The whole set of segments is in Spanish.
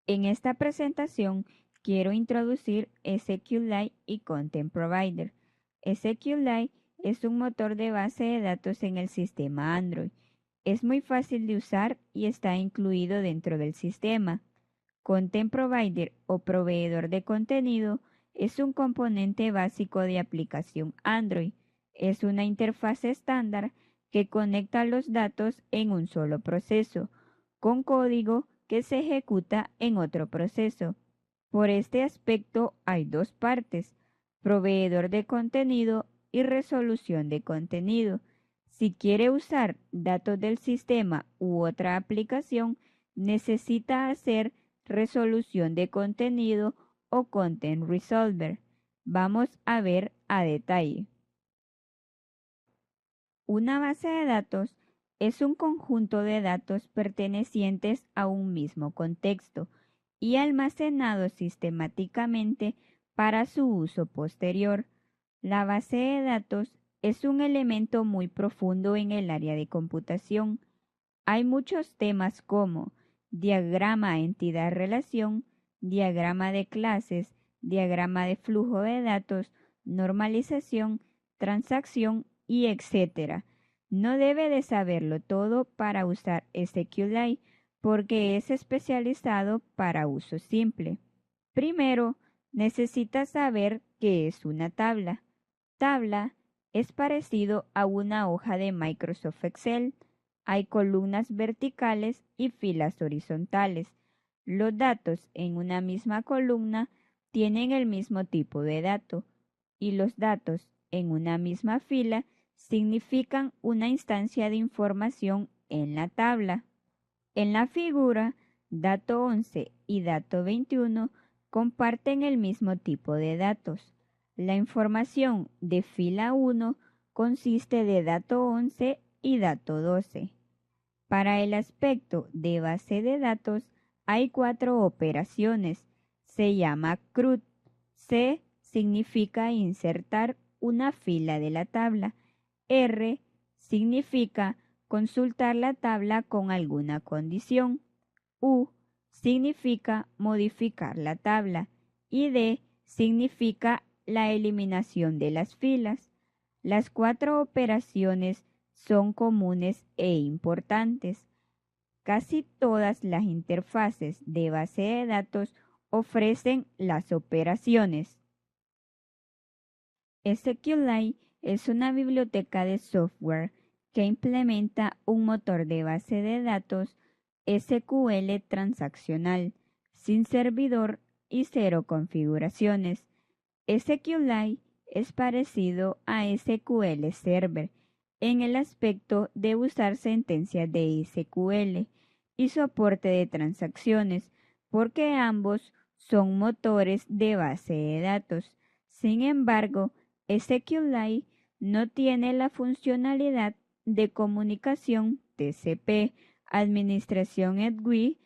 En esta presentación quiero introducir SQLite y Content Provider. SQLite es un motor de base de datos en el sistema Android. Es muy fácil de usar y está incluido dentro del sistema. Content Provider o proveedor de contenido es un componente básico de aplicación Android. Es una interfaz estándar que conecta los datos en un solo proceso, con código que se ejecuta en otro proceso. Por este aspecto hay dos partes: proveedor de contenido y resolución de contenido. Si quiere usar datos del sistema u otra aplicación, necesita hacer resolución de contenido o Content Resolver. Vamos a ver a detalle. Una base de datos es un conjunto de datos pertenecientes a un mismo contexto y almacenados sistemáticamente para su uso posterior. La base de datos es un elemento muy profundo en el área de computación. Hay muchos temas como diagrama entidad-relación, diagrama de clases, diagrama de flujo de datos, normalización, transacción y etc. No debe de saberlo todo para usar SQLite porque es especializado para uso simple. Primero, necesitas saber qué es una tabla. Tabla es parecido a una hoja de Microsoft Excel. Hay columnas verticales y filas horizontales. Los datos en una misma columna tienen el mismo tipo de dato y los datos en una misma fila significan una instancia de información en la tabla. En la figura, dato 11 y dato 21 comparten el mismo tipo de datos. La información de fila 1 consiste de dato 11 y dato 12. Para el aspecto de base de datos hay 4 operaciones. Se llama CRUD. C significa insertar una fila de la tabla. R significa consultar la tabla con alguna condición. U significa modificar la tabla. Y D significa la eliminación de las filas. Las 4 operaciones son comunes e importantes. Casi todas las interfaces de base de datos ofrecen las operaciones. SQLite es una biblioteca de software que implementa un motor de base de datos SQL transaccional, sin servidor y cero configuraciones. SQLite es parecido a SQL Server en el aspecto de usar sentencias de SQL y soporte de transacciones, porque ambos son motores de base de datos. Sin embargo, SQLite no tiene la funcionalidad de comunicación TCP, administración GUI,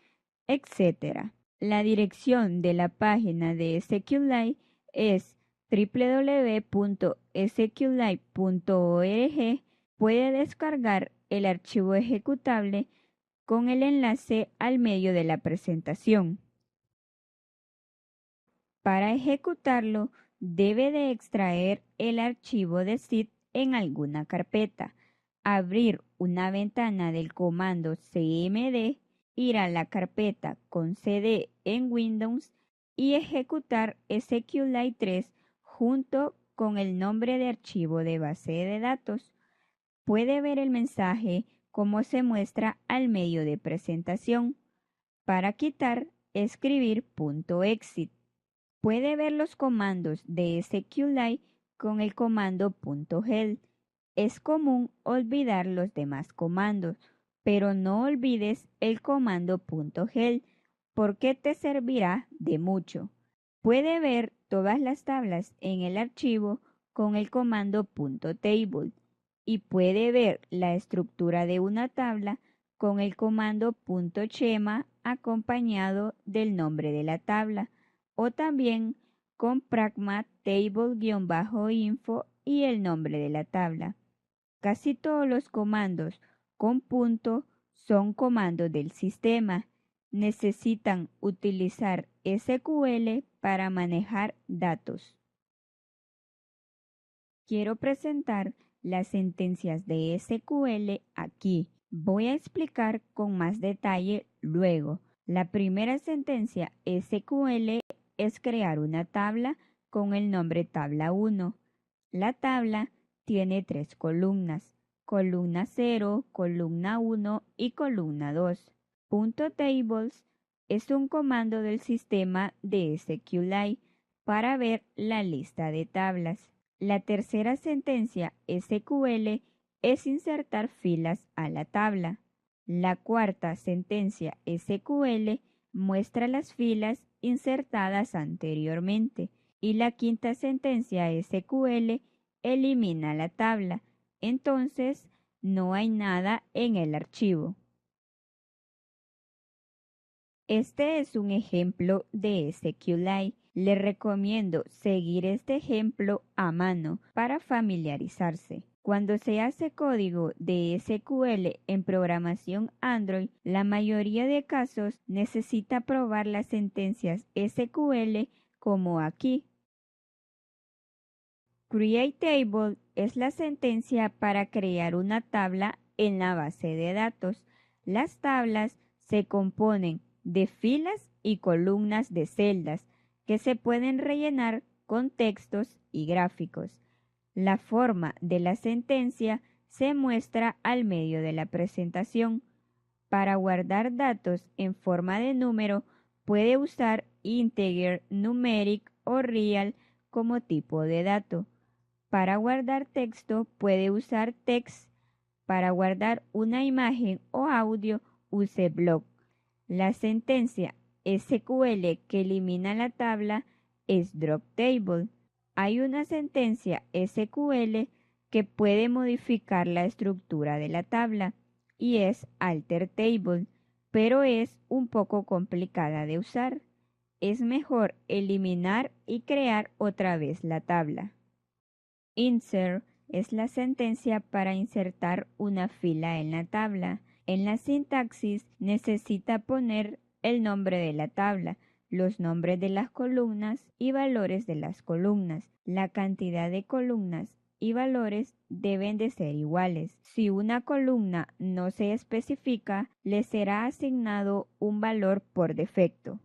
etc. La dirección de la página de SQLite es www.sqlite.org. Puede descargar el archivo ejecutable con el enlace al medio de la presentación. Para ejecutarlo, debe de extraer el archivo de zip en alguna carpeta, abrir una ventana del comando cmd, ir a la carpeta con cd en Windows y ejecutar SQLite 3 junto con el nombre de archivo de base de datos. Puede ver el mensaje como se muestra al medio de presentación. Para quitar, escribir .exit. Puede ver los comandos de SQLite con el comando .help. Es común olvidar los demás comandos, pero no olvides el comando .help porque te servirá de mucho. Puede ver todas las tablas en el archivo con el comando .table y puede ver la estructura de una tabla con el comando .schema acompañado del nombre de la tabla, o también con pragma table-info y el nombre de la tabla. Casi todos los comandos con punto son comandos del sistema necesitan utilizar SQL para manejar datos. Quiero presentar las sentencias de SQL aquí. Voy a explicar con más detalle luego. La primera sentencia SQL es crear una tabla con el nombre tabla 1. La tabla tiene 3 columnas, columna 0, columna 1 y columna 2. .tables es un comando del sistema de SQLite para ver la lista de tablas. La tercera sentencia SQL es insertar filas a la tabla. La cuarta sentencia SQL muestra las filas insertadas anteriormente y la quinta sentencia SQL elimina la tabla. Entonces, no hay nada en el archivo. Este es un ejemplo de SQLite. Le recomiendo seguir este ejemplo a mano para familiarizarse. Cuando se hace código de SQL en programación Android, la mayoría de casos necesita probar las sentencias SQL como aquí. Create Table es la sentencia para crear una tabla en la base de datos. Las tablas se componen de filas y columnas de celdas que se pueden rellenar con textos y gráficos. La forma de la sentencia se muestra al medio de la presentación. Para guardar datos en forma de número, puede usar integer, numeric o real como tipo de dato. Para guardar texto, puede usar text. Para guardar una imagen o audio, use block. La sentencia SQL que elimina la tabla es drop table. Hay una sentencia SQL que puede modificar la estructura de la tabla y es alter table, pero es un poco complicada de usar. Es mejor eliminar y crear otra vez la tabla. Insert es la sentencia para insertar una fila en la tabla. En la sintaxis necesita poner el nombre de la tabla, los nombres de las columnas y valores de las columnas. La cantidad de columnas y valores deben de ser iguales. Si una columna no se especifica, le será asignado un valor por defecto.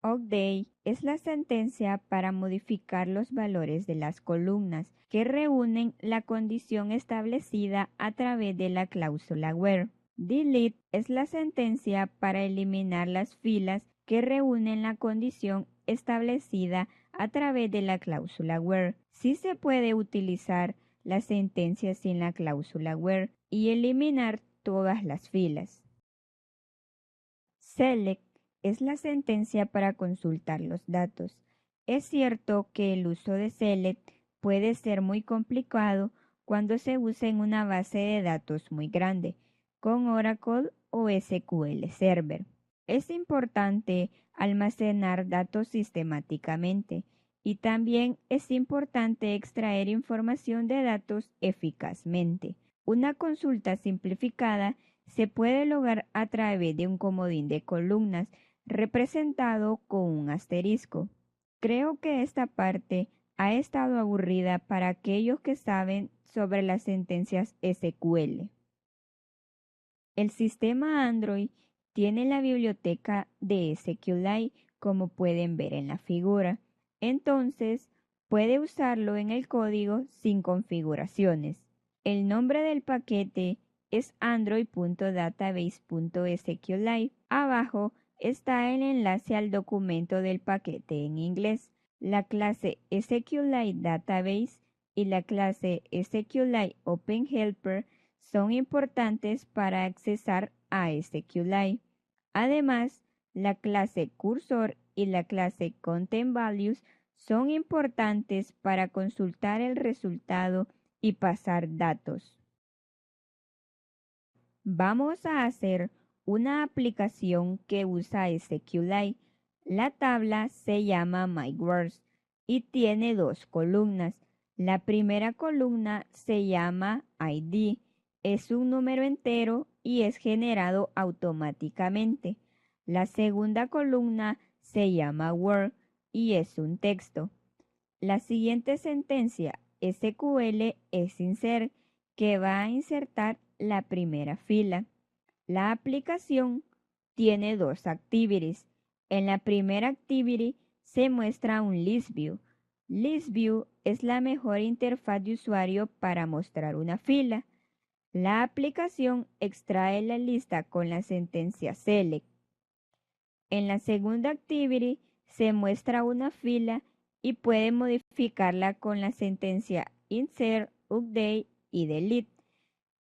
Update es la sentencia para modificar los valores de las columnas que reúnen la condición establecida a través de la cláusula where. Delete es la sentencia para eliminar las filas que reúnen la condición establecida a través de la cláusula where. Sí se puede utilizar la sentencia sin la cláusula where y eliminar todas las filas. Select es la sentencia para consultar los datos. Es cierto que el uso de select puede ser muy complicado cuando se usa en una base de datos muy grande, con Oracle o SQL Server. Es importante almacenar datos sistemáticamente y también es importante extraer información de datos eficazmente. Una consulta simplificada se puede lograr a través de un comodín de columnas representado con un asterisco. Creo que esta parte ha estado aburrida para aquellos que saben sobre las sentencias SQL. El sistema Android tiene la biblioteca de SQLite como pueden ver en la figura. Entonces, puede usarlo en el código sin configuraciones. El nombre del paquete es android.database.sqlite. Abajo está el enlace al documento del paquete en inglés. La clase SQLite Database y la clase SQLite Open Helper son importantes para accesar a SQLite. Además, la clase Cursor y la clase Content Values son importantes para consultar el resultado y pasar datos. Vamos a hacer una aplicación que usa SQLite. La tabla se llama MyWords y tiene 2 columnas. La primera columna se llama ID. Es un número entero y es generado automáticamente. La segunda columna se llama word y es un texto. La siguiente sentencia SQL es insert, que va a insertar la primera fila. La aplicación tiene dos activities. En la primera activity se muestra un list view. List view es la mejor interfaz de usuario para mostrar una fila. La aplicación extrae la lista con la sentencia select. En la segunda activity se muestra una fila y puede modificarla con la sentencia insert, update y delete.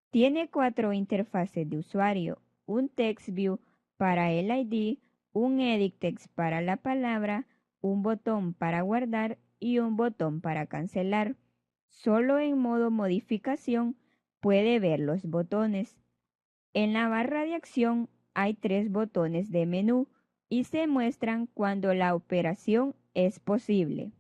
Tiene 4 interfaces de usuario, un text view para el ID, un edit text para la palabra, un botón para guardar y un botón para cancelar. Solo en modo modificación puede ver los botones. En la barra de acción hay 3 botones de menú y se muestran cuando la operación es posible.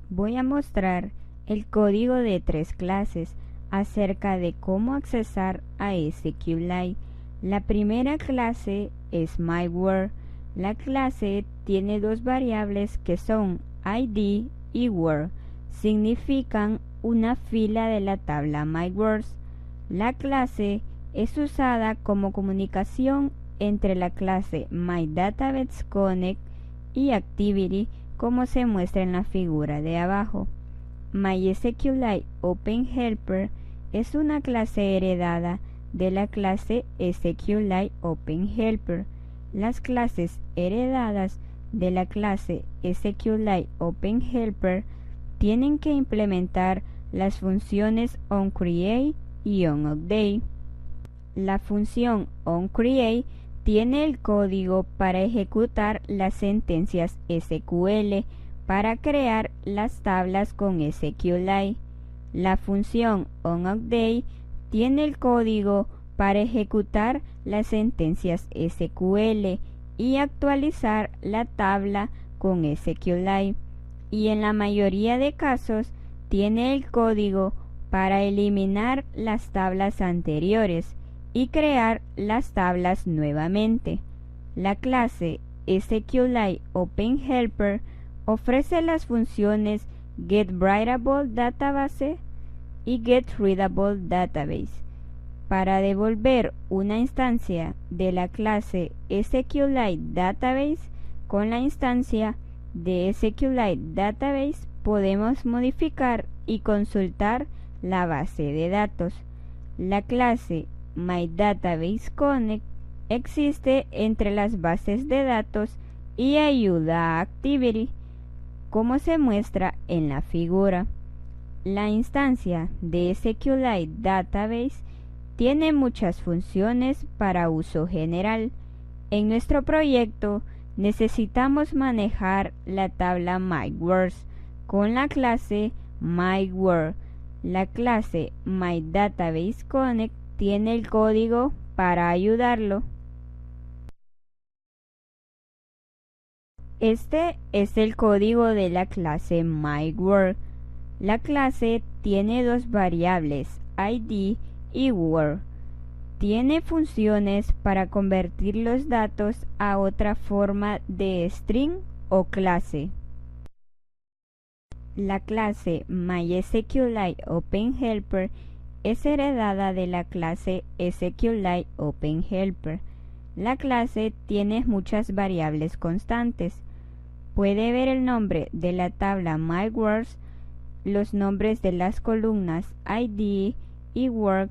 Voy a mostrar el código de 3 clases acerca de cómo accesar a SQLite. La primera clase es MyWord. La clase tiene 2 variables que son ID y Word. Significan una fila de la tabla MyWords. La clase es usada como comunicación entre la clase MyDatabaseConnect y Activity, como se muestra en la figura de abajo. MySQLite OpenHelper es una clase heredada de la clase SQLite OpenHelper. Las clases heredadas de la clase SQLite OpenHelper tienen que implementar las funciones onCreate y onUpdate. La función onCreate tiene el código para ejecutar las sentencias SQL para crear las tablas con SQLite. La función onUpdate tiene el código para ejecutar las sentencias SQL y actualizar la tabla con SQLite. Y en la mayoría de casos tiene el código para eliminar las tablas anteriores y crear las tablas nuevamente. La clase SQLite OpenHelper ofrece las funciones getWritable y getReadable. Para devolver una instancia de la clase SQLite Database con la instancia de SQLite Database podemos modificar y consultar la base de datos. La clase MyDatabaseConnect existe entre las bases de datos y ayuda a Activity, como se muestra en la figura. La instancia de SQLite Database tiene muchas funciones para uso general. En nuestro proyecto necesitamos manejar la tabla MyWords con la clase MyWord. La clase MyDatabaseConnect tiene el código para ayudarlo. Este es el código de la clase MyWord. La clase tiene 2 variables, ID y Word. Tiene funciones para convertir los datos a otra forma de string o clase. La clase MySQLite OpenHelper es heredada de la clase SQLite OpenHelper. La clase tiene muchas variables constantes. Puede ver el nombre de la tabla MyWords, los nombres de las columnas ID y Word,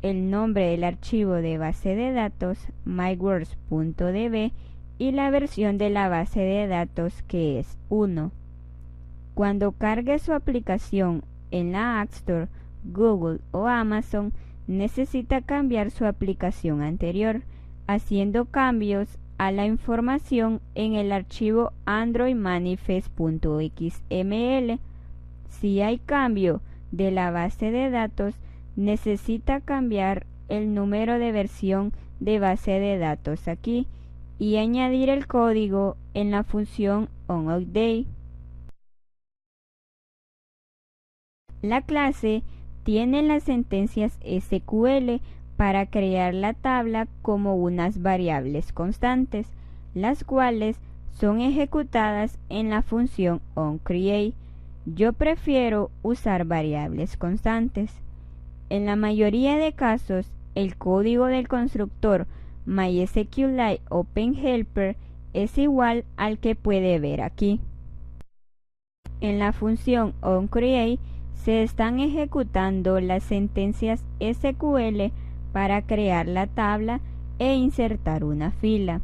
el nombre del archivo de base de datos mywords.db y la versión de la base de datos, que es 1. Cuando cargue su aplicación en la App Store, Google o Amazon, necesita cambiar su aplicación anterior, haciendo cambios a la información en el archivo androidmanifest.xml. Si hay cambio de la base de datos, necesita cambiar el número de versión de base de datos aquí y añadir el código en la función onUpdate. La clase tiene las sentencias SQL para crear la tabla como unas variables constantes, las cuales son ejecutadas en la función onCreate. Yo prefiero usar variables constantes. En la mayoría de casos, el código del constructor MySQLite OpenHelper es igual al que puede ver aquí. En la función onCreate se están ejecutando las sentencias SQL para crear la tabla e insertar una fila.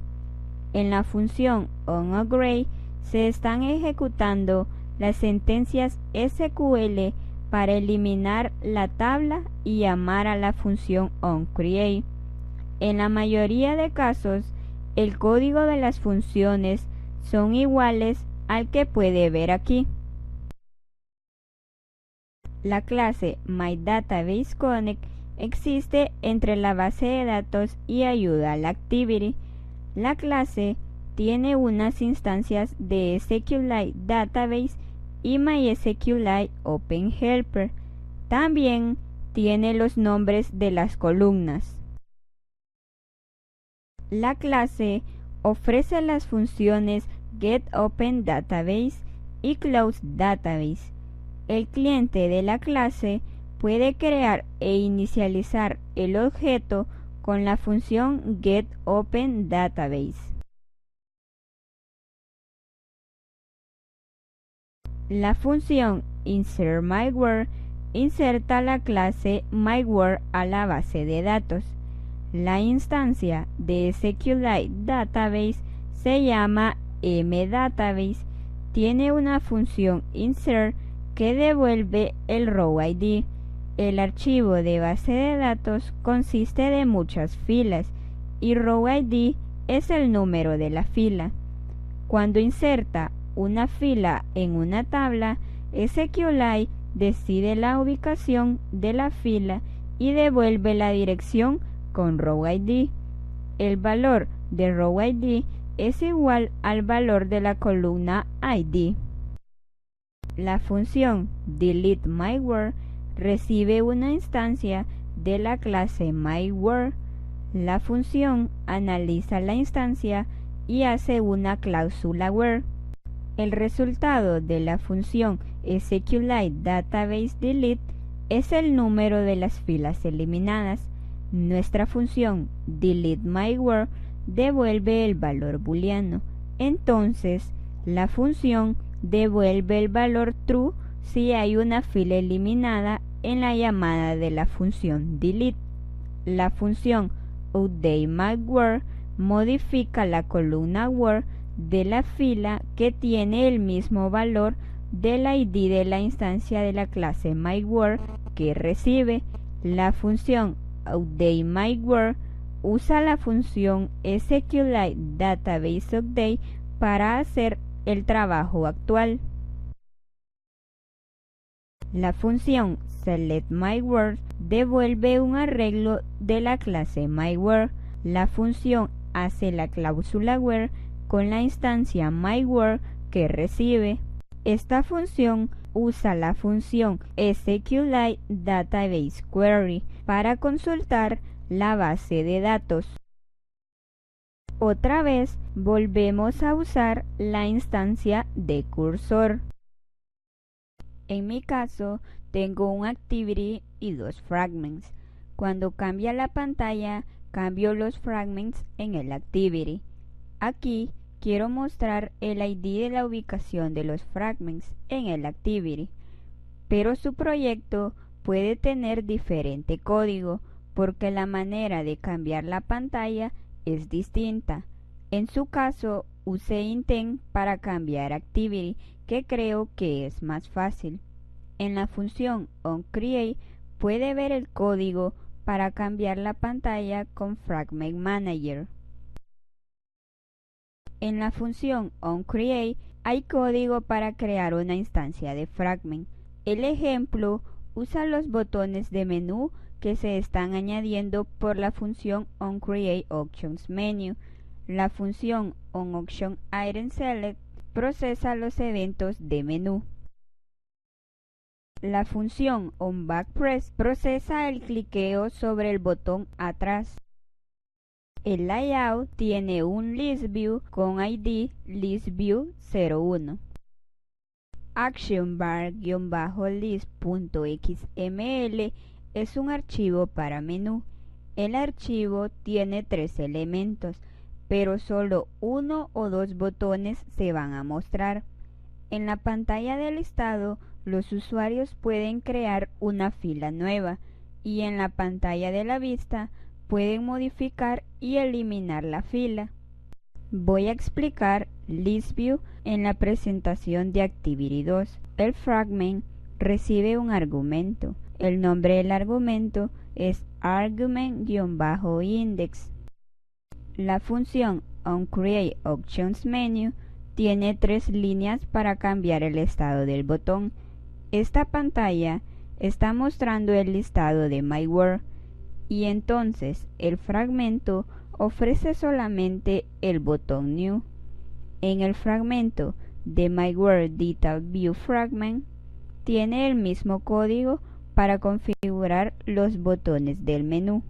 En la función onArray se están ejecutando las sentencias SQL para eliminar la tabla y llamar a la función onCreate. En la mayoría de casos, el código de las funciones son iguales al que puede ver aquí. La clase MyDatabaseConnect existe entre la base de datos y ayuda a la activity. La clase tiene unas instancias de SQLite Database y MySQLite OpenHelper. También tiene los nombres de las columnas. La clase ofrece las funciones getOpenDatabase y closeDatabase. El cliente de la clase puede crear e inicializar el objeto con la función getOpenDatabase. La función insertMyWhere inserta la clase MyWhere a la base de datos. La instancia de SQLite Database se llama mDatabase. Tiene una función insert que devuelve el row ID. El archivo de base de datos consiste de muchas filas y row ID es el número de la fila. Cuando inserta una fila en una tabla, SQLite decide la ubicación de la fila y devuelve la dirección con row ID. El valor de row ID es igual al valor de la columna ID. La función deleteMyWhere recibe una instancia de la clase MyWhere. La función analiza la instancia y hace una cláusula where. El resultado de la función SQLite Database Delete es el número de las filas eliminadas. Nuestra función deleteMyWhere devuelve el valor booleano. Entonces, la función devuelve el valor true si hay una fila eliminada en la llamada de la función delete. La función updateMyWhere modifica la columna where de la fila que tiene el mismo valor del ID de la instancia de la clase MyWhere que recibe. La función updateMyWhere usa la función SQLite Database Update para hacer el trabajo actual. La función selectMyWhere devuelve un arreglo de la clase MyWhere. La función hace la cláusula where con la instancia MyWhere que recibe. Esta función usa la función SQLite Database Query para consultar la base de datos. Otra vez volvemos a usar la instancia de cursor. En mi caso tengo un activity y dos fragments. Cuando cambia la pantalla, cambio los fragments en el activity. Aquí quiero mostrar el ID de la ubicación de los fragments en el activity, pero su proyecto puede tener diferente código porque la manera de cambiar la pantalla es distinta. En su caso, usé intent para cambiar activity, que creo que es más fácil. En la función onCreate puede ver el código para cambiar la pantalla con Fragment Manager. En la función onCreate hay código para crear una instancia de fragment. El ejemplo usa los botones de menú que se están añadiendo por la función onCreateOptionsMenu. La función onActionItemSelect procesa los eventos de menú. La función onBackPress procesa el cliqueo sobre el botón atrás. El layout tiene un ListView con ID ListView01. ActionBar-list.xml es un archivo para menú. El archivo tiene 3 elementos, pero solo uno o dos botones se van a mostrar. En la pantalla de listado, los usuarios pueden crear una fila nueva y en la pantalla de la vista pueden modificar y eliminar la fila. Voy a explicar ListView en la presentación de Activity 2. El fragment recibe un argumento. El nombre del argumento es argument-index. La función onCreateOptionsMenu tiene 3 líneas para cambiar el estado del botón. Esta pantalla está mostrando el listado de MyWord y entonces el fragmento ofrece solamente el botón New. En el fragmento de MyWord Detail View Fragment tiene el mismo código para configurar los botones del menú.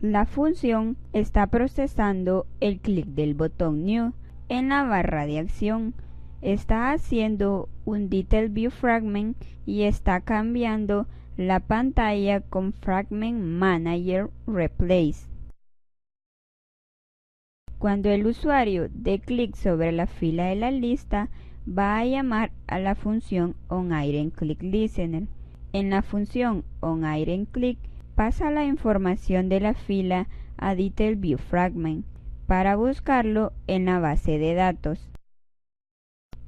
La función está procesando el clic del botón New en la barra de acción. Está haciendo un Detail View Fragment y está cambiando la pantalla con Fragment Manager Replace. Cuando el usuario dé clic sobre la fila de la lista, va a llamar a la función onItemClickListener. En la función onItemClick pasa la información de la fila a Detail View Fragment para buscarlo en la base de datos.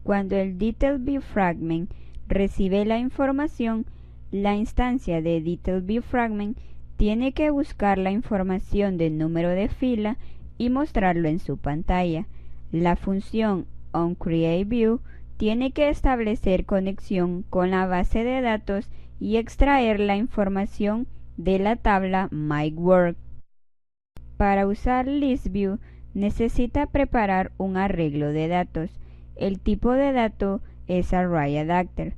Cuando el Detail View Fragment recibe la información, la instancia de Detail View Fragment tiene que buscar la información del número de fila y mostrarlo en su pantalla. La función onCreateView tiene que establecer conexión con la base de datos y extraer la información de la tabla MyWord. Para usar ListView necesita preparar un arreglo de datos. El tipo de dato es ArrayAdapter.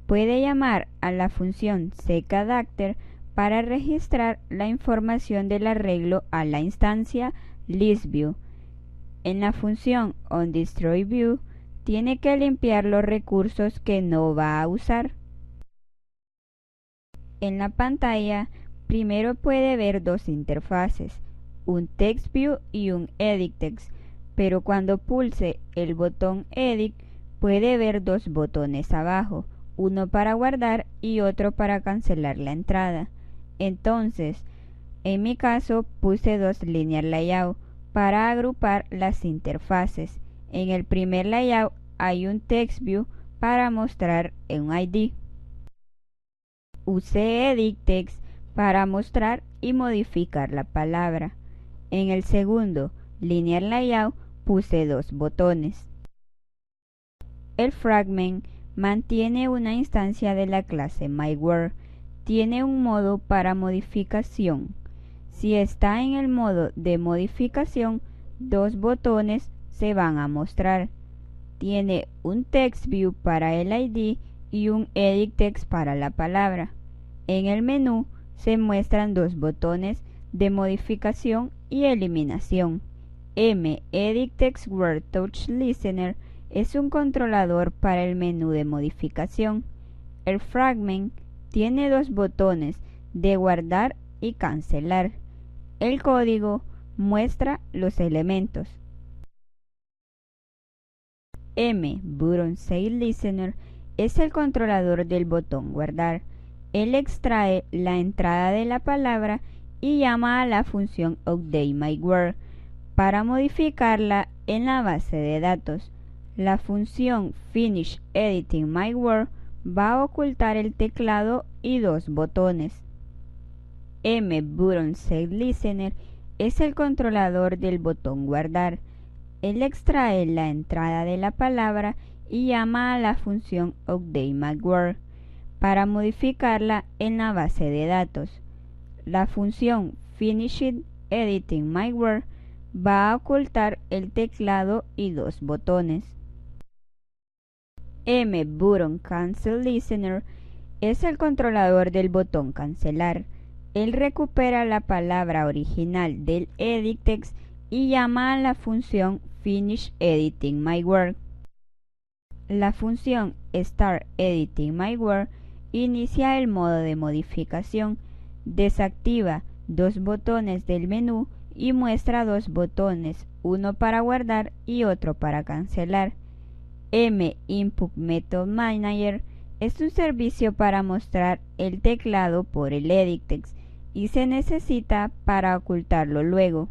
Puede llamar a la función secAdapter para registrar la información del arreglo a la instancia ListView. En la función onDestroyView tiene que limpiar los recursos que no va a usar. En la pantalla primero puede ver dos interfaces, un TextView y un EditText, pero cuando pulse el botón Edit puede ver dos botones abajo, uno para guardar y otro para cancelar la entrada. Entonces, en mi caso puse dos líneas layout para agrupar las interfaces. En el primer layout hay un TextView para mostrar un ID. Usé EditText para mostrar y modificar la palabra. En el segundo, Linear Layout, puse dos botones. El fragment mantiene una instancia de la clase MyWord. Tiene un modo para modificación. Si está en el modo de modificación, dos botones se van a mostrar. Tiene un TextView para el ID y un EditText para la palabra. En el menú se muestran dos botones de modificación y eliminación. mEditTextWordTouchListener es un controlador para el menú de modificación. El fragment tiene dos botones de guardar y cancelar. El código muestra los elementos. mButtonSaveListener es el controlador del botón guardar. Él extrae la entrada de la palabra y llama a la función updateMyWord para modificarla en la base de datos. La función finishEditingMyWord va a ocultar el teclado y dos botones. mButtonSaveListener es el controlador del botón guardar. Él extrae la entrada de la palabra y llama a la función updateMyWord para modificarla en la base de datos. La función finishEditingMyWord va a ocultar el teclado y dos botones. Button Cancel Listener es el controlador del botón cancelar. Él recupera la palabra original del edit text y llama a la función Finish Editing My Work. La función Start Editing My Work inicia el modo de modificación, desactiva dos botones del menú y muestra dos botones, uno para guardar y otro para cancelar. Input Method Manager es un servicio para mostrar el teclado por el edit text y se necesita para ocultarlo luego.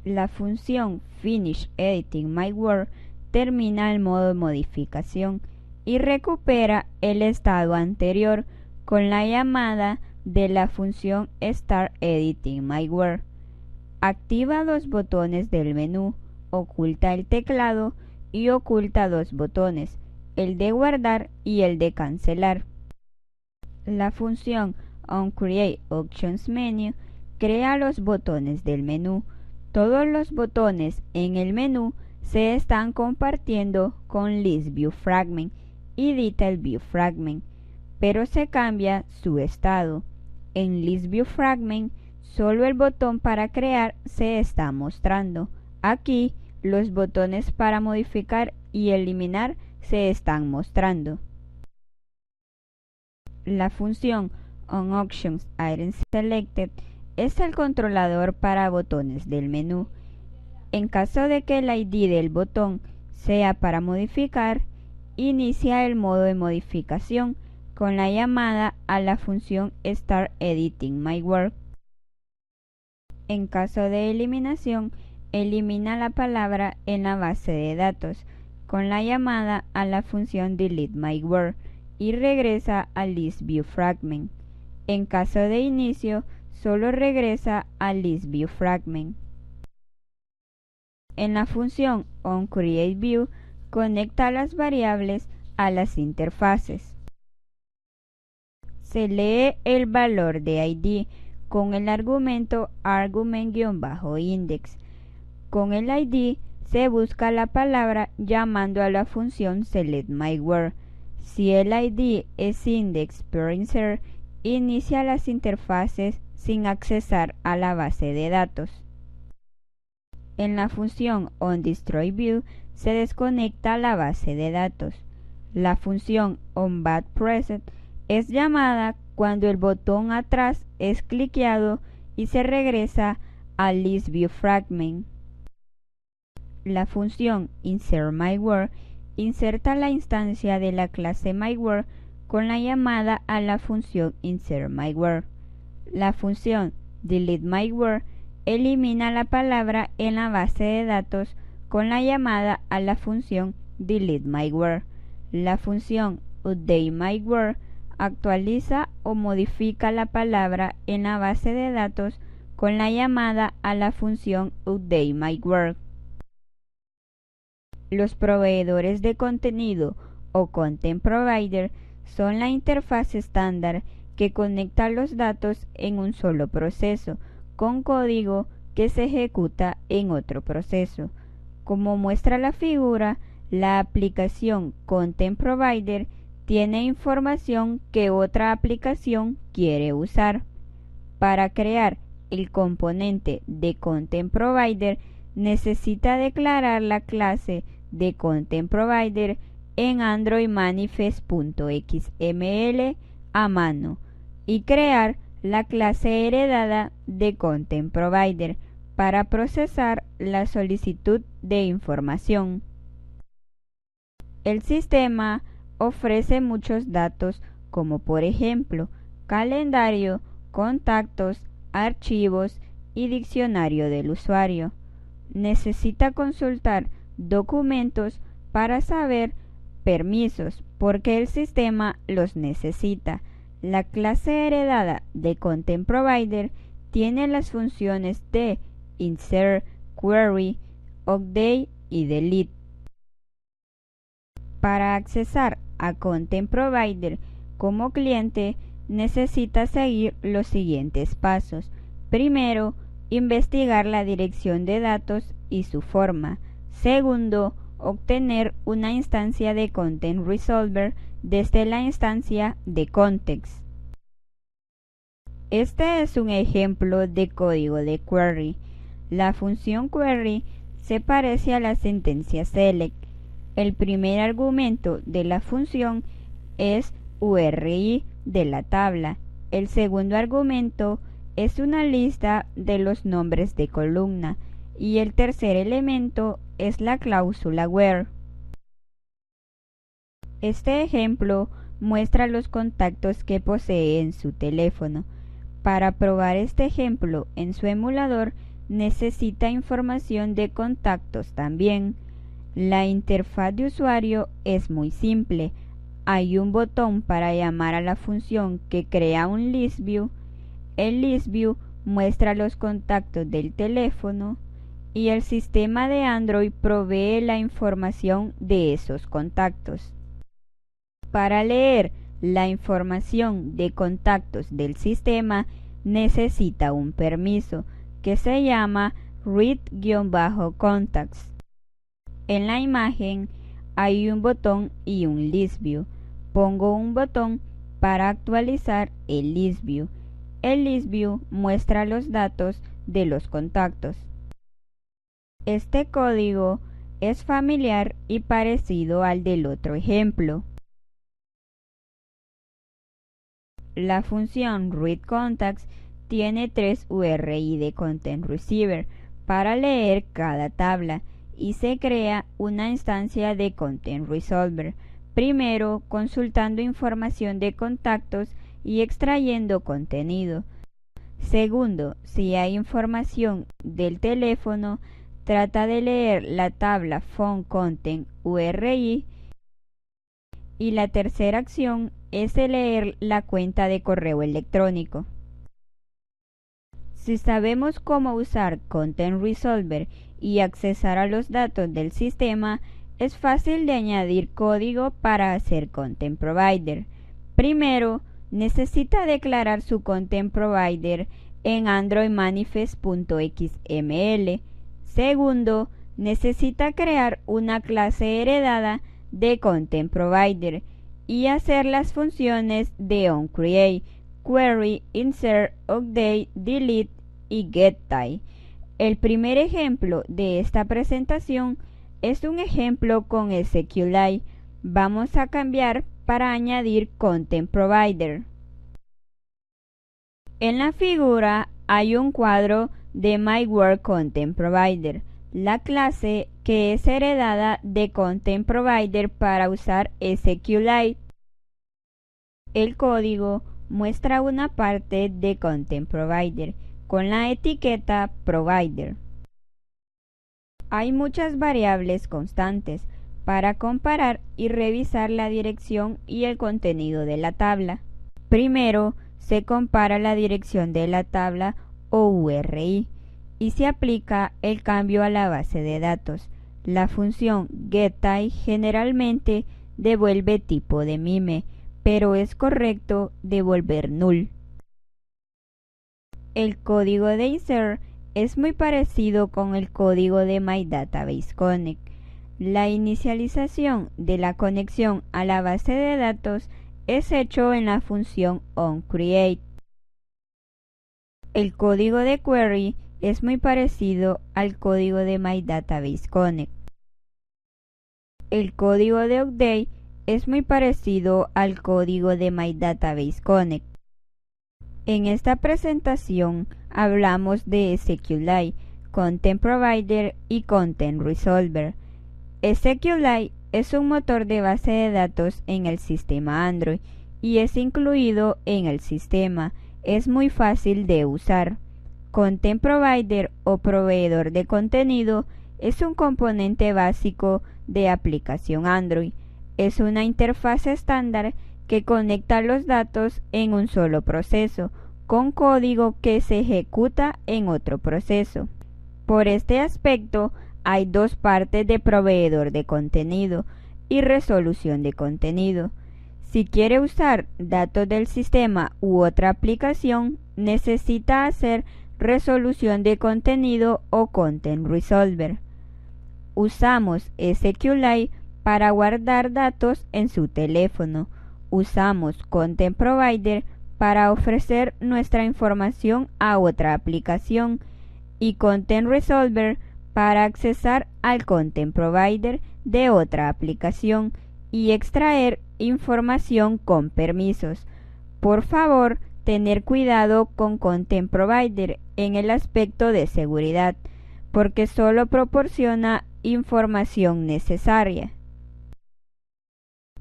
La función Finish Editing My Work termina el modo de modificación y recupera el estado anterior con la llamada de la función Start Editing My Work. Activa dos botones del menú, oculta el teclado y oculta dos botones, el de guardar y el de cancelar. La función onCreateOptionsMenu crea los botones del menú. Todos los botones en el menú se están compartiendo con ListViewFragment y DetailViewFragment, pero se cambia su estado. En ListViewFragment, solo el botón para crear se está mostrando. Aquí, los botones para modificar y eliminar se están mostrando. La función onActionItemSelected es el controlador para botones del menú. En caso de que el ID del botón sea para modificar, inicia el modo de modificación con la llamada a la función Start Editing My Work. En caso de eliminación, elimina la palabra en la base de datos con la llamada a la función Delete My Work y regresa al ListViewFragment. En caso de inicio, solo regresa al ListViewFragment. En la función onCreateView, conecta las variables a las interfaces. Se lee el valor de ID con el argumento argument-index. Con el ID se busca la palabra llamando a la función SelectMyWord. Si el ID es index per insert, inicia las interfaces sin accesar a la base de datos. En la función onDestroyView se desconecta la base de datos. La función onBadPressed es llamada cuando el botón atrás es cliqueado y se regresa al ListViewFragment. La función InsertMyWord inserta la instancia de la clase MyWord con la llamada a la función InsertMyWord. La función DeleteMyWord elimina la palabra en la base de datos con la llamada a la función DeleteMyWord. La función UpdateMyWord actualiza o modifica la palabra en la base de datos con la llamada a la función UpdateMyWord. Los proveedores de contenido o Content Provider son la interfaz estándar que conecta los datos en un solo proceso con código que se ejecuta en otro proceso. Como muestra la figura, la aplicación Content Provider tiene información que otra aplicación quiere usar. Para crear el componente de Content Provider, necesita declarar la clase de Content Provider en Android Manifest.xml a mano y crear la clase heredada de Content Provider para procesar la solicitud de información. El sistema ofrece muchos datos como por ejemplo calendario, contactos, archivos y diccionario del usuario. Necesita consultar documentos para saber permisos porque el sistema los necesita. La clase heredada de Content Provider tiene las funciones de Insert, Query, Update y Delete. Para accesar a Content Provider como cliente, necesita seguir los siguientes pasos. Primero, investigar la dirección de datos y su forma. Segundo, obtener una instancia de Content Resolver desde la instancia de Context. Este es un ejemplo de código de query. La función query se parece a la sentencia select. El primer argumento de la función es URI de la tabla. El segundo argumento es una lista de los nombres de columna y el tercer elemento es la cláusula where. Este ejemplo muestra los contactos que posee en su teléfono. Para probar este ejemplo en su emulador necesita información de contactos también. La interfaz de usuario es muy simple. Hay un botón para llamar a la función que crea un list view. El list view muestra los contactos del teléfono y el sistema de Android provee la información de esos contactos. Para leer la información de contactos del sistema necesita un permiso que se llama read-contacts. En la imagen hay un botón y un list view. Pongo un botón para actualizar el list view. El list view muestra los datos de los contactos. Este código es familiar y parecido al del otro ejemplo. La función readContacts tiene 3 URI de Content Receiver para leer cada tabla y se crea una instancia de Content Resolver, primero consultando información de contactos y extrayendo contenido. Segundo, si hay información del teléfono, trata de leer la tabla Phone Content URI. Y la tercera acción es leer la cuenta de correo electrónico. Si sabemos cómo usar Content Resolver y accesar a los datos del sistema, es fácil de añadir código para hacer Content Provider. Primero, necesita declarar su Content Provider en androidmanifest.xml. Segundo, necesita crear una clase heredada de Content Provider y hacer las funciones de onCreate, query, insert, update, delete y getType. El primer ejemplo de esta presentación es un ejemplo con SQLite. Vamos a cambiar para añadir Content Provider. En la figura hay un cuadro de MyWordContentProvider, la clase que es heredada de Content Provider para usar SQLite. El código muestra una parte de Content Provider con la etiqueta Provider. Hay muchas variables constantes para comparar y revisar la dirección y el contenido de la tabla. Primero, se compara la dirección de la tabla o URI y se aplica el cambio a la base de datos. La función getType generalmente devuelve tipo de MIME, pero es correcto devolver null. El código de insert es muy parecido con el código de MyDatabaseConnect. La inicialización de la conexión a la base de datos es hecho en la función onCreate. El código de query es muy parecido al código de MyDatabaseConnect. El código de update es muy parecido al código de MyDatabaseConnect. En esta presentación hablamos de SQLite, Content Provider y Content Resolver. SQLite es un motor de base de datos en el sistema Android y es incluido en el sistema. Es muy fácil de usar. Content Provider o proveedor de contenido es un componente básico de aplicación Android. Es una interfaz estándar que conecta los datos en un solo proceso, con código que se ejecuta en otro proceso. Por este aspecto, hay dos partes de proveedor de contenido y resolución de contenido. Si quiere usar datos del sistema u otra aplicación, necesita hacer resolución de contenido o Content Resolver. Usamos SQLite para guardar datos en su teléfono. Usamos Content Provider para ofrecer nuestra información a otra aplicación y Content Resolver para accesar al Content Provider de otra aplicación y extraer información con permisos. Por favor, tener cuidado con Content Provider en el aspecto de seguridad, porque solo proporciona información necesaria.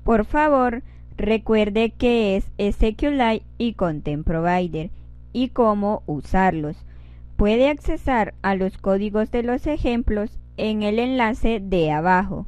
Por favor, recuerde qué es SQLite y Content Provider y cómo usarlos. Puede accesar a los códigos de los ejemplos en el enlace de abajo.